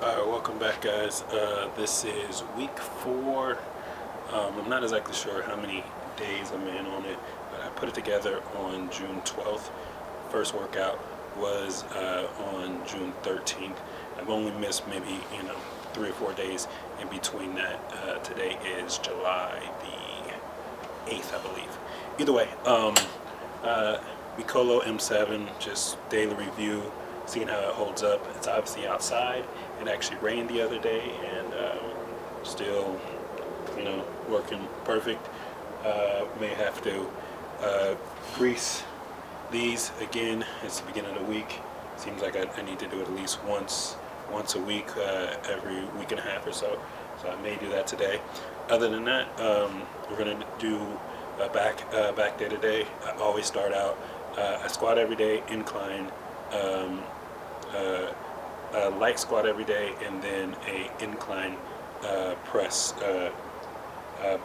Welcome back, guys. This is week 4. I'm not exactly sure how many days I'm in on it, but I put it together on June 12th. First workout was on June 13th. I've only missed maybe 3 or 4 days in between that. Today is July the 8th, I believe. Either way, Mikolo M7, just daily review, seeing how it holds up. It's obviously outside. It actually rained the other day, and still, working perfect. May have to grease these again. It's the beginning of the week. Seems like I need to do it at least once a week, every week and a half or so. So I may do that today. Other than that, we're gonna do a back day today. I always start out. I squat every day, incline. A light squat every day, and then a incline press,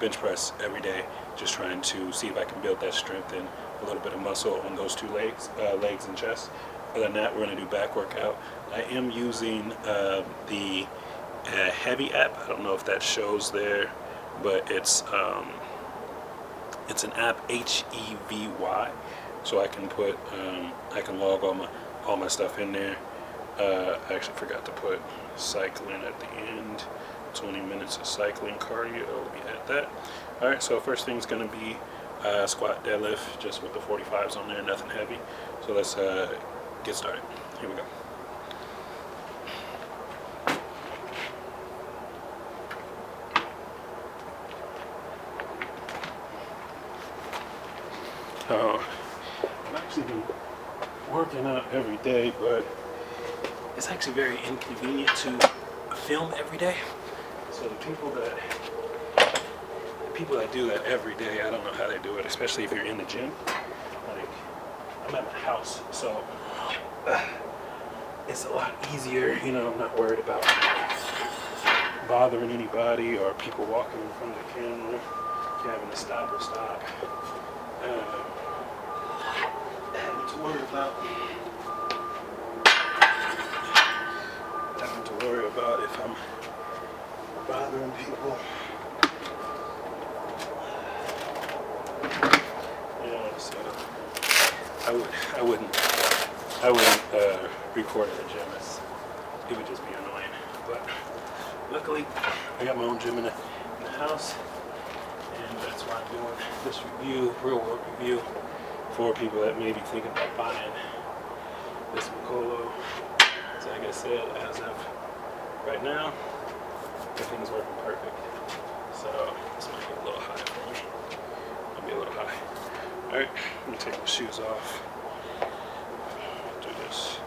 bench press every day. Just trying to see if I can build that strength and a little bit of muscle on those two legs and chest. Other than that, we're going to do back workout. I am using the Heavy app. I don't know if that shows there, but it's an app, HEVY. So I can put I can log all my stuff in there. I actually forgot to put cycling at the end. 20 minutes of cycling cardio. We had that. All right, so first thing's gonna be squat, deadlift, just with the 45s on there, nothing heavy. So let's get started. Here we go. I've actually been working out every day, but it's actually very inconvenient to film every day. So the people that do that every day, I don't know how they do it, especially if you're in the gym. Like, I'm at my house, so it's a lot easier. I'm not worried about bothering anybody or people walking in front of the camera, having to stop. Having to worry about if I'm bothering people. So I wouldn't record at the gym. It would just be annoying. But luckily, I got my own gym in the house, and that's why I'm doing this review, real work review, for people that may be thinking about buying this Mikolo. So like I said, as of right now, everything's working perfect. So this might be a little high for me. Might be a little high. Alright, I'm gonna take my shoes off. Do this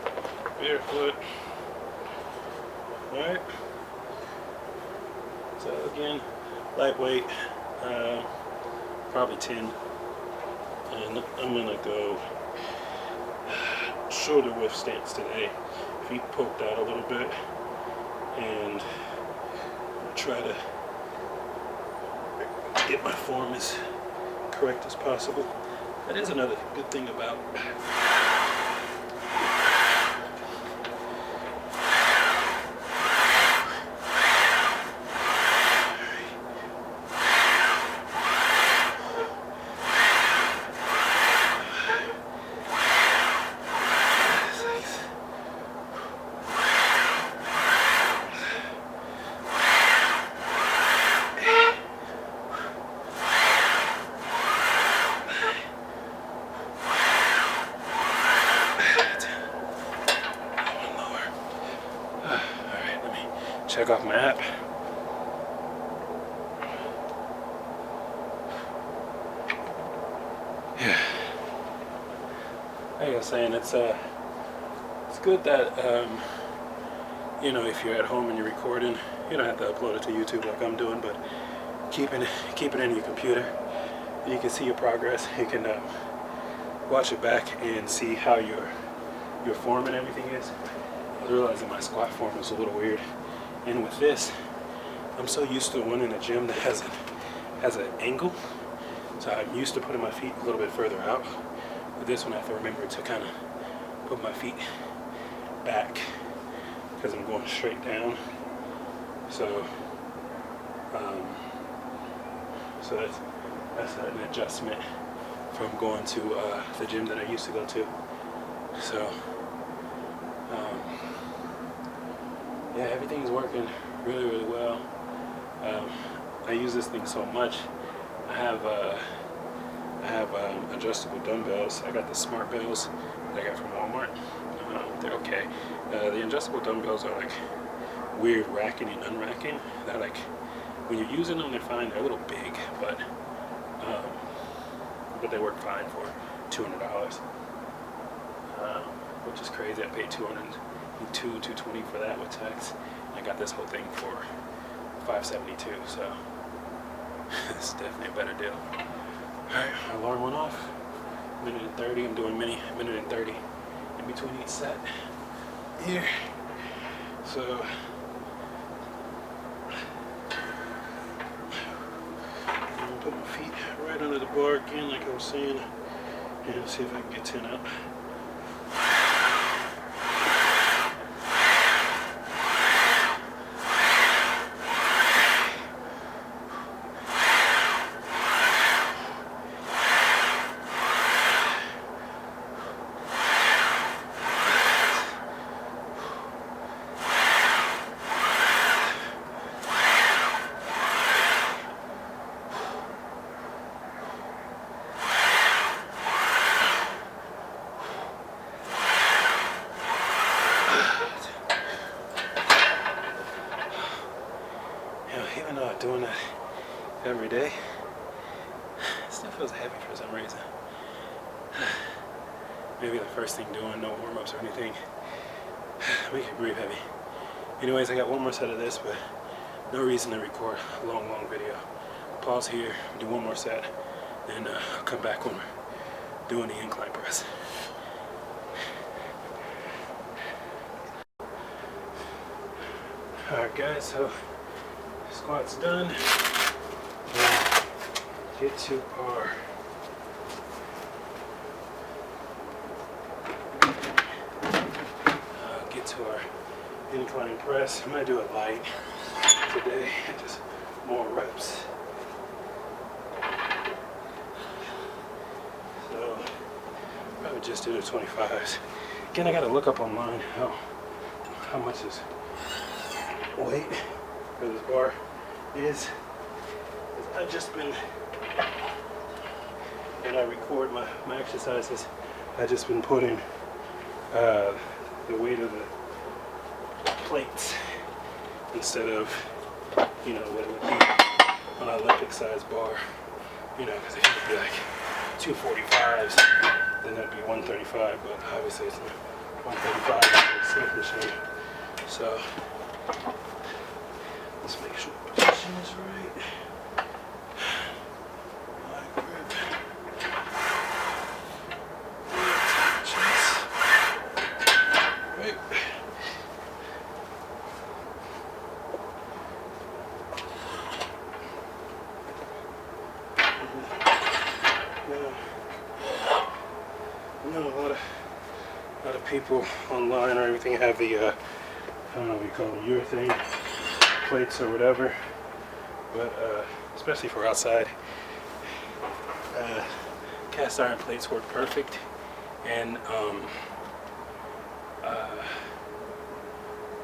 barefoot. Alright. So again, lightweight, probably 10. And I'm gonna go shoulder width stance today. Feet poked out a little bit, and try to get my form as correct as possible. That is another good thing about check off my app. Yeah. Like I was saying, it's good that if you're at home and you're recording, you don't have to upload it to YouTube like I'm doing, but keep it in your computer. You can see your progress. You can watch it back and see how your form and everything is. I was realizing my squat form is a little weird. And with this, I'm so used to one in a gym that has an angle. So I'm used to putting my feet a little bit further out. With this one, I have to remember to kind of put my feet back because I'm going straight down. So that's an adjustment from going to the gym that I used to go to. So yeah, everything's working really, really well. I use this thing so much. I have adjustable dumbbells. I got the smart bells that I got from Walmart. They're okay. The adjustable dumbbells are like weird racking and unracking. They're like, when you're using them, they're fine. They're a little big, but they work fine for $200, which is crazy. I paid $220 for that with tax. I got this whole thing for $572, so it's definitely a better deal. Alright, my alarm went off. Minute and 30. I'm doing minute and 30 in between each set here. So I'm gonna put my feet right under the bar again, like I was saying, and see if I can get 10 up. Even though I'm doing that every day, it still feels heavy for some reason. Maybe the first thing doing, no warm-ups or anything, make it breathe heavy. Anyways, I got one more set of this, but no reason to record a long video. Pause here, do one more set, and I'll come back when we're doing the incline press. Alright guys, so squat's done. Get to our incline press. I'm gonna do it light today, just more reps. So probably just do the 25s. Again, I gotta look up online how much this weight for this bar is. I've just been, when I record my exercises, I've just been putting the weight of the plates instead of, you know, what it would be on an Olympic size bar, you know, because if it would be like 245s, then that'd be 135, but obviously it's not 135 in the Smith machine. So let's make sure the position is right. Light grip. Chest. Right. I know a lot of people online or everything have the I don't know what you call them, urethane plates or whatever, but especially for outside, cast iron plates work perfect. And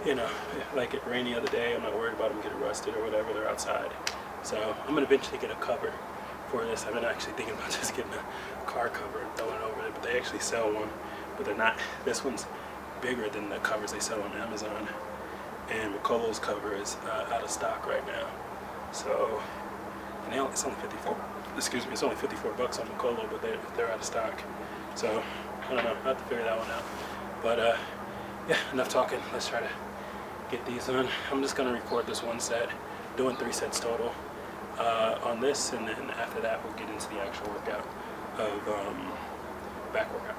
you know, like it rained the other day, I'm not worried about them getting rusted or whatever. They're outside, so I'm gonna eventually get a cover for this. I've been actually thinking about just getting a car cover and throwing it over it, but they actually sell one, but they're not. This one's bigger than the covers they sell on Amazon, and Mikolo's cover is out of stock right now. So, and it's only 54. Excuse me, it's only $54 on Mikolo, but they're out of stock. So I don't know. I have to figure that one out. But yeah, enough talking. Let's try to get these on. I'm just gonna record this one set, doing 3 sets total on this, and then after that we'll get into the actual workout of back workout.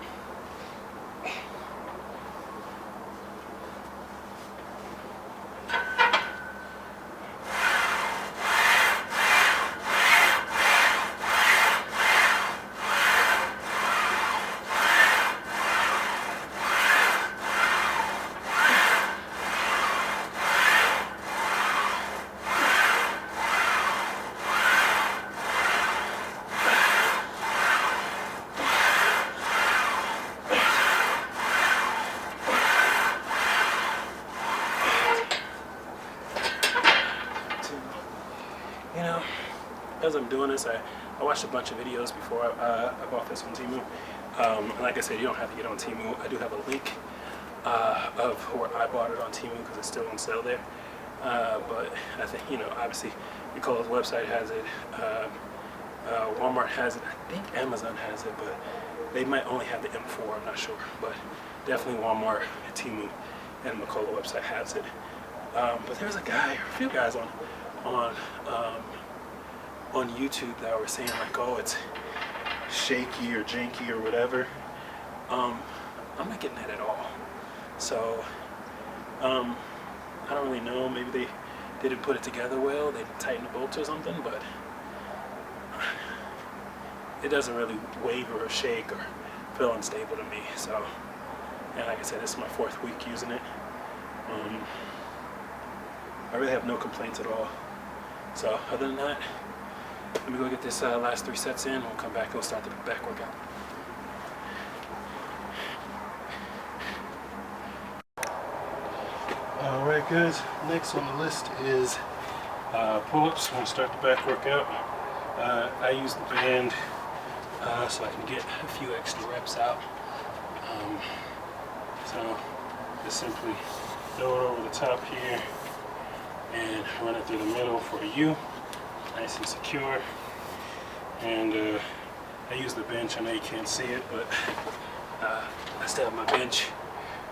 as I'm doing this, I watched a bunch of videos before I bought this on Temu. And like I said, you don't have to get on Temu. I do have a link of where I bought it on Temu because it's still on sale there. But I think, you know, obviously Mikolo's website has it. Walmart has it. I think Amazon has it, but they might only have the M4. I'm not sure. But definitely Walmart, Temu, and Mikolo website has it. But there's a few guys on YouTube that were saying like, oh, it's shaky or janky or whatever. I'm not getting that at all. So I don't really know. Maybe they didn't put it together well. They didn't tighten the bolts or something, but it doesn't really waver or shake or feel unstable to me. So, and like I said, this is my 4th week using it. I really have no complaints at all. So other than that, let me go get this last 3 sets in. We'll come back and we'll start the back workout. Alright guys, next on the list is pull-ups. I'm going to start the back workout. I use the band so I can get a few extra reps out. So just simply throw it over the top here and run it through the middle for a U, nice and secure. And I use the bench. I know you can't see it, but I still have my bench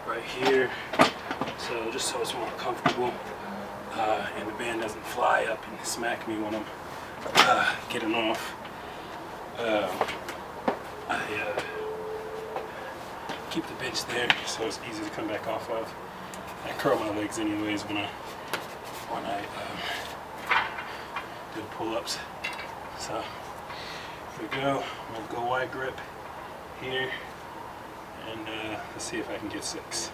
right here, so just so it's more comfortable and the band doesn't fly up and smack me when I'm getting off. I keep the bench there so it's easy to come back off of. I curl my legs anyways when I do the pull-ups. So here we go. I'm going to go wide grip here, and let's see if I can get 6.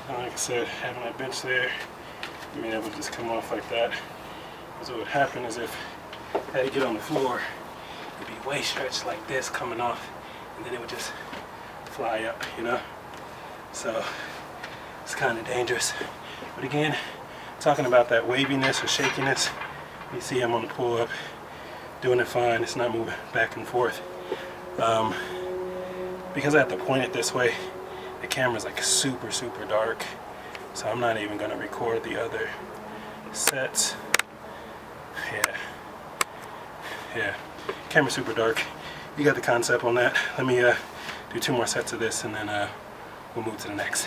Like I said, having my bench there, being able to just come off like that. Because what would happen is if I had to get on the floor, it'd be way stretched like this coming off, and then it would just fly up, you know? So it's kind of dangerous. But again, talking about that waviness or shakiness, you see I'm on the pull-up, doing it fine. It's not moving back and forth. Because I have to point it this way, the camera's like super dark, so I'm not even gonna record the other sets. Yeah, camera's super dark. You got the concept on that. Let me do 2 more sets of this, and then we'll move to the next.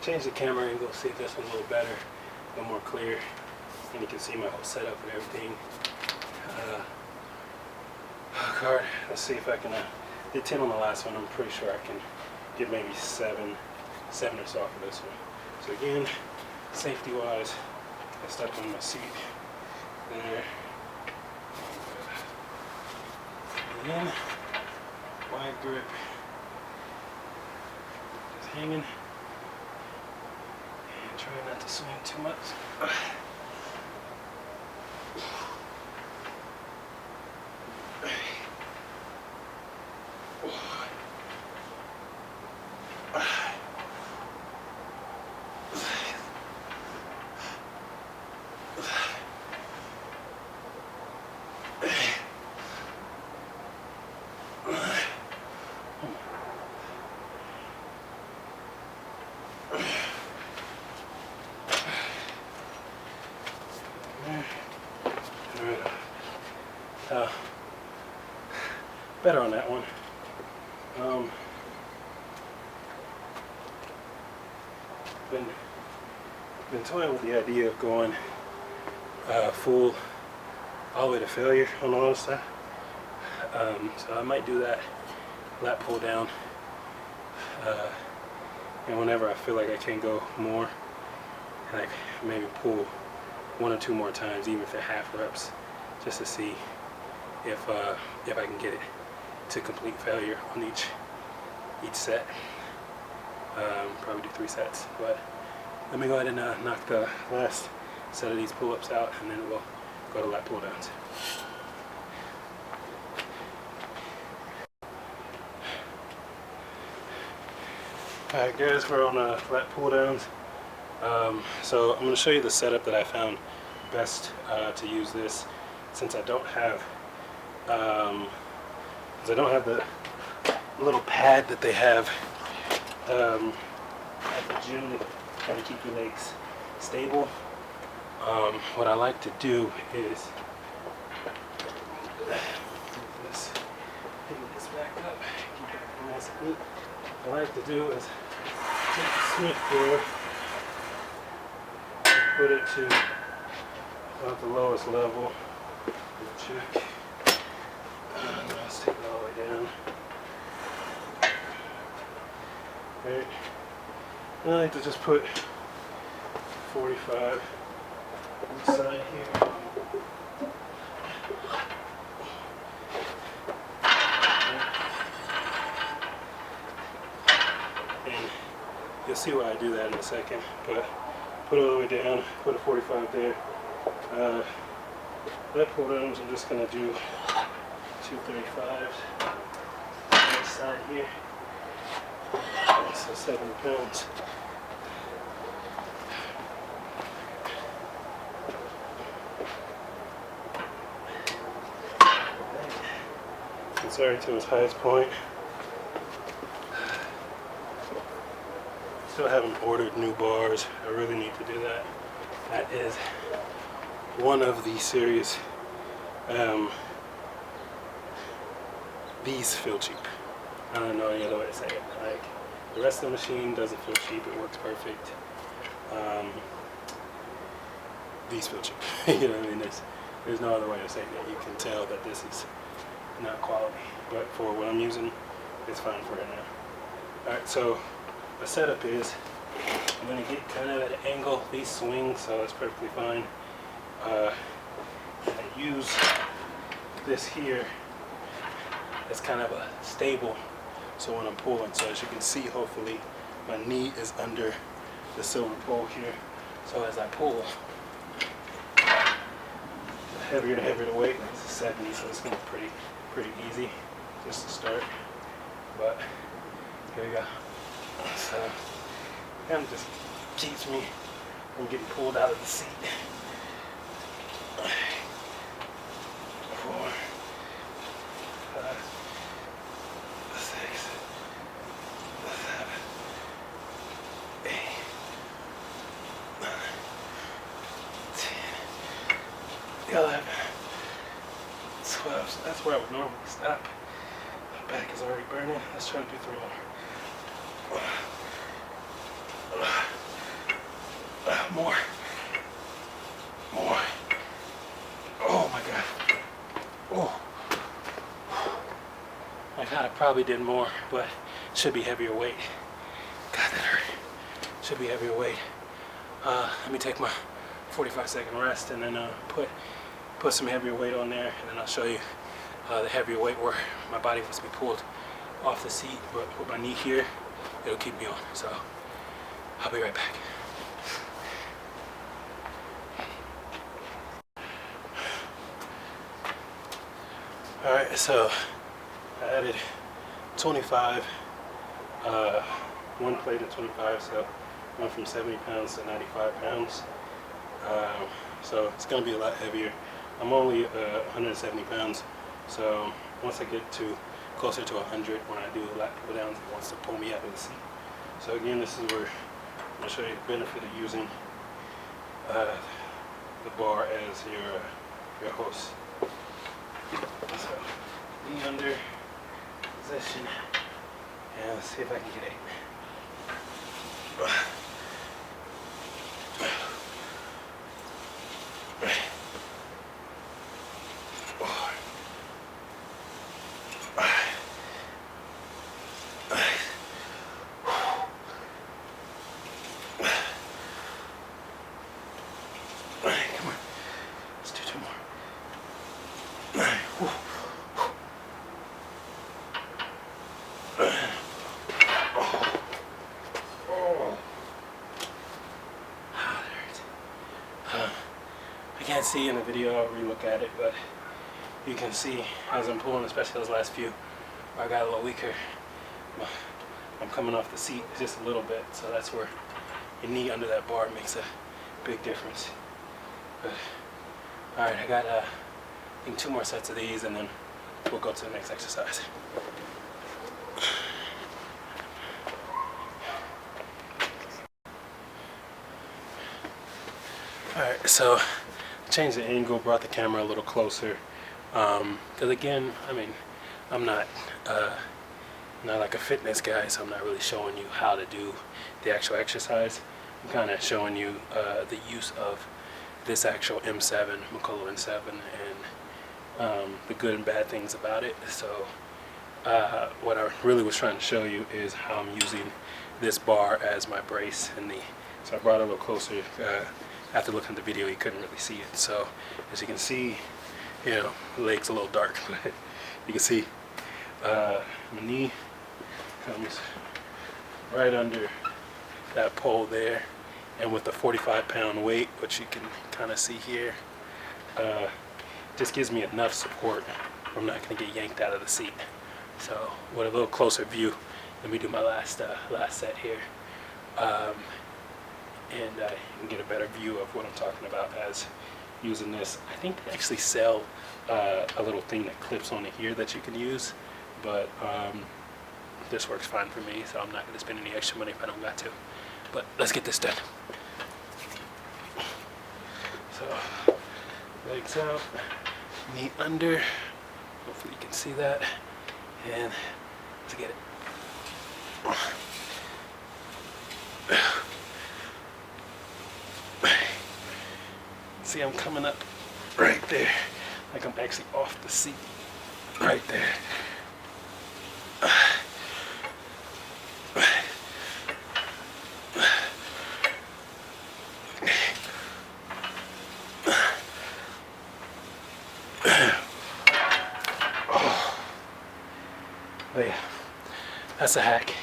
Change the camera angle, see if this one's a little better, a little more clear, and you can see my whole setup and everything. Card. Let's see if I can did 10 on the last one. I'm pretty sure I can get maybe 7 or so for this one. So again, safety wise, I stepped on my seat there. Again, wide grip, just hanging, and try not to swing too much. Better on that one. Been toying with the idea of going full all the way to failure on the other side. So I might do that lat pull down and whenever I feel like I can't go more, like maybe pull 1 or 2 more times, even if they're half reps, just to see if I can get it to complete failure on each set. Probably do 3 sets, but let me go ahead and knock the last set of these pull-ups out, and then we'll go to lat pull-downs. Alright guys, we're on lat pull-downs. So I'm going to show you the setup that I found best to use this, since I don't have the little pad that they have at the gym to kind of keep your legs stable. What I like to do is pick this back up, keep it nice and neat. What I like to do is take the Smith board and put it to about the lowest level. Check. Let's take it all the way down. Right. I like to just put 45 on the side here. And you'll see why I do that in a second, but put it all the way down, put a 45 there. Lat pull downs, I'm just going to do 235s on this side here. So 70 pounds. It's already to its highest point. Still haven't ordered new bars. I really need to do that. That is one of the serious, these feel cheap. I don't know any other way to say it. Like, the rest of the machine doesn't feel cheap, it works perfect. These feel cheap. You know what I mean? There's no other way to say that. You can tell that this is not quality, but for what I'm using, it's fine for it now. Alright, so the setup is, I'm going to get kind of at an angle, these swing, so that's perfectly fine. I use this here as kind of a stable, so when I'm pulling, so as you can see, hopefully my knee is under the silver pole here, so as I pull, the heavier and heavier the weight. It's a 70, so it's going to be pretty easy just to start, but here we go. So kind of just keeps me from getting pulled out of the seat. 4, 5, 6, 7, 8, 9, 10, 11, 12. So that's where I would normally stop. My back is already burning. Let's try to do 3 more. More. Oh my god. Oh. I kind of probably did more, but it should be heavier weight. God, that hurt. Should be heavier weight. Let me take my 45-second rest and then put some heavier weight on there, and then I'll show you the heavier weight where my body was to be pulled off the seat, but with my knee here, it'll keep me on. So I'll be right back. Alright, so I added 25, one plate of 25, so went from 70 pounds to 95 pounds. So it's going to be a lot heavier. I'm only 170 pounds, so once I get to closer to 100, when I do the lat pull downs, it wants to pull me out of the seat. So again, this is where I'm going to show you the benefit of using the bar as your host. So, knee under position, and let's see if I can get 8. I can't see in the video, I'll re-look at it, but you can see as I'm pulling, especially those last few, where I got a little weaker. I'm coming off the seat just a little bit, so that's where your knee under that bar makes a big difference. But, all right, I got I think 2 more sets of these, and then we'll go to the next exercise. All right, so changed the angle, brought the camera a little closer, because again, I mean, I'm not like a fitness guy, so I'm not really showing you how to do the actual exercise. I'm kind of showing you the use of this actual M7, Mikolo M7, and the good and bad things about it. So what I really was trying to show you is how I'm using this bar as my brace and knee. So I brought it a little closer. After looking at the video, you couldn't really see it. So as you can see, you know, the leg's a little dark, but you can see my knee comes right under that pole there, and with the 45-pound weight, which you can kind of see here, just gives me enough support. I'm not going to get yanked out of the seat. So with a little closer view, let me do my last set here, and you can get a better view of what I'm talking about as using this. I think they actually sell a little thing that clips onto here that you can use, but this works fine for me, so I'm not going to spend any extra money if I don't got to. But let's get this done. So legs out, knee under, hopefully you can see that, and let's get it. See, I'm coming up right there, like I'm actually off the seat, right there. But yeah, that's a hack.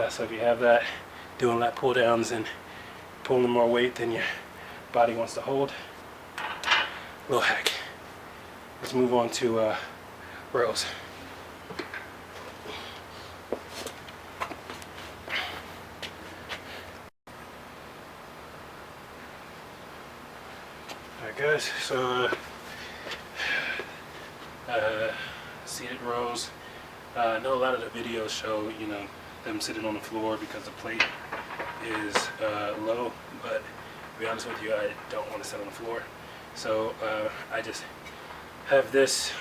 So if you have that, doing lat pull downs and pulling more weight than your body wants to hold, little hack. Let's move on to rows. Alright guys, so seated rows. I know a lot of the videos show, you know, them sitting on the floor because the plate is low, but to be honest with you, I don't want to sit on the floor. So I just have this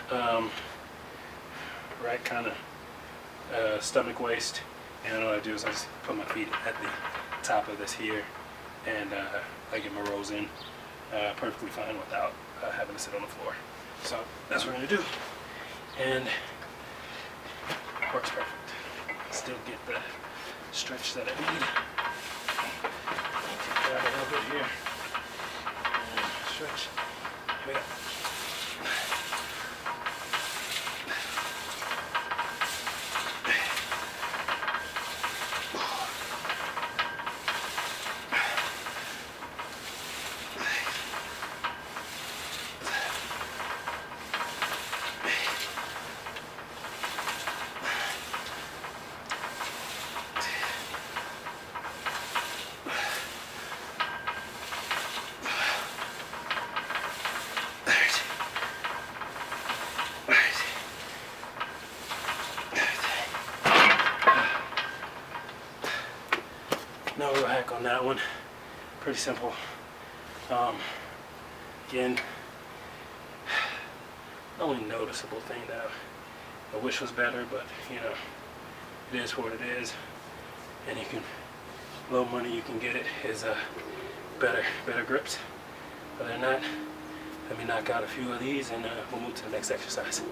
right kind of stomach waist, and what I do is I just put my feet at the top of this here, and I get my rows in perfectly fine without having to sit on the floor. So that's what we're going to do, and it works perfect. Still get the stretch that I need. Grab a little bit here, and stretch. Here we go. No real hack on that one. Pretty simple. Again, the only noticeable thing that I wish was better, but you know, it is what it is. And you can, low money you can get it is better grips. Other than that, let me knock out a few of these and we'll move to the next exercise.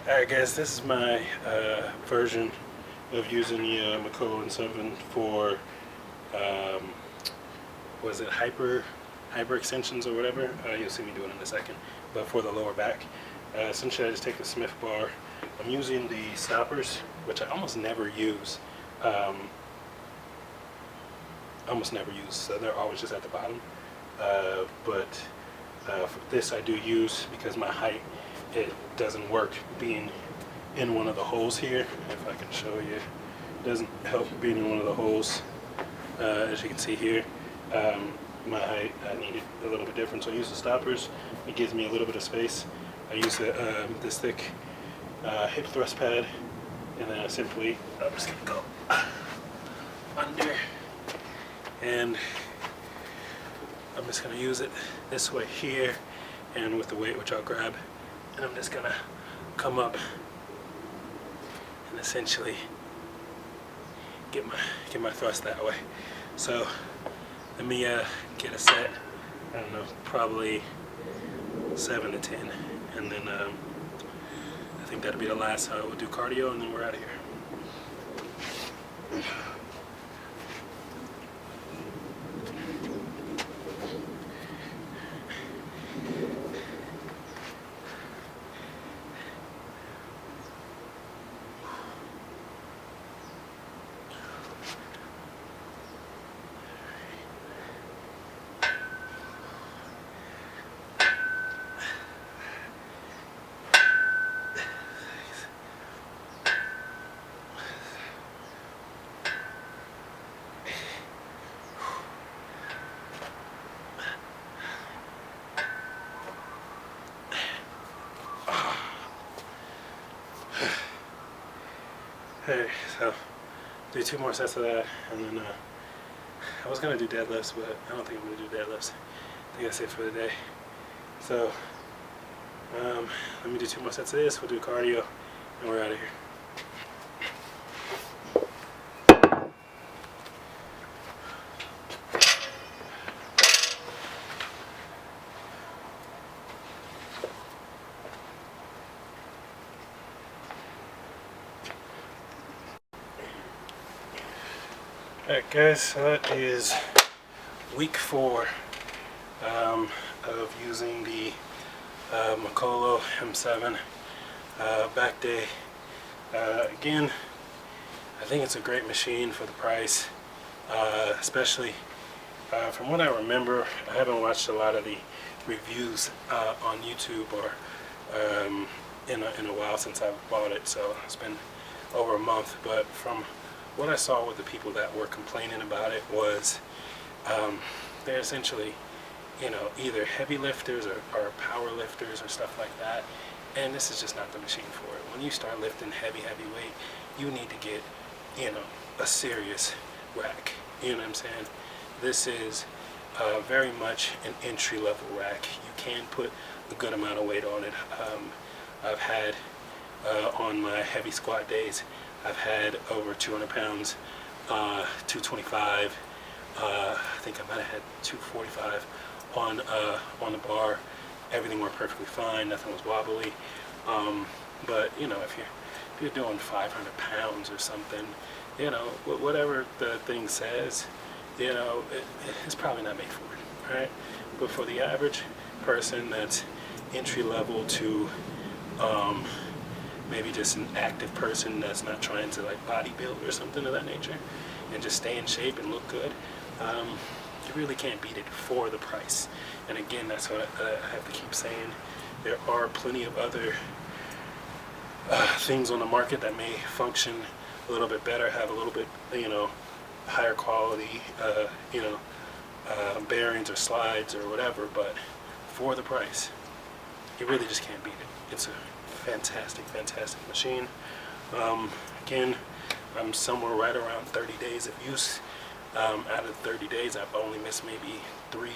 Alright guys, this is my version of using the Mikolo M7 for was it hyper extensions or whatever. You'll see me do it in a second. But for the lower back, essentially I just take the Smith bar. I'm using the stoppers, which I almost never use. So they're always just at the bottom. But for this I do use, because my height, it doesn't work being in one of the holes here. If I can show you, it doesn't help being in one of the holes. As you can see here, my height, I need it a little bit different, so I use the stoppers. It gives me a little bit of space. I use this thick hip thrust pad, and then I'm just gonna go under, and I'm just gonna use it this way here, and with the weight, which I'll grab, and I'm just gonna come up and essentially get my thrust that way. So let me get a set, I don't know, probably 7 to 10, and then I think that'll be the last. We'll do cardio, and then we're out of here. Okay, so do 2 more sets of that, and then I was gonna do deadlifts, but I don't think I'm gonna do deadlifts. I think that's it for the day. So let me do 2 more sets of this. We'll do cardio, and we're out of here. Alright guys, so that is week 4 of using the Mikolo M7 back day. Again, I think it's a great machine for the price, especially from what I remember. I haven't watched a lot of the reviews on YouTube or in a while since I bought it, so it's been over a month, but from what I saw with the people that were complaining about it was they're essentially, you know, either heavy lifters or power lifters or stuff like that, and this is just not the machine for it. When you start lifting heavy weight, you need to get, you know, a serious rack. You know what I'm saying? This is very much an entry-level rack. You can put a good amount of weight on it. I've had on my heavy squat days, I've had over 200 pounds, 225. I think I might have had 245 on the bar. Everything worked perfectly fine. Nothing was wobbly. But you know, if you're doing 500 pounds or something, you know, whatever the thing says, you know, it's probably not made for it, right? But for the average person that's entry level to maybe just an active person that's not trying to like bodybuild or something of that nature and just stay in shape and look good, you really can't beat it for the price. And again, that's what I have to keep saying. There are plenty of other things on the market that may function a little bit better, have a little bit, you know, higher quality, you know, bearings or slides or whatever, but for the price, you really just can't beat it. It's a fantastic machine. Again, I'm somewhere right around 30 days of use. Out of 30 days, I've only missed maybe 3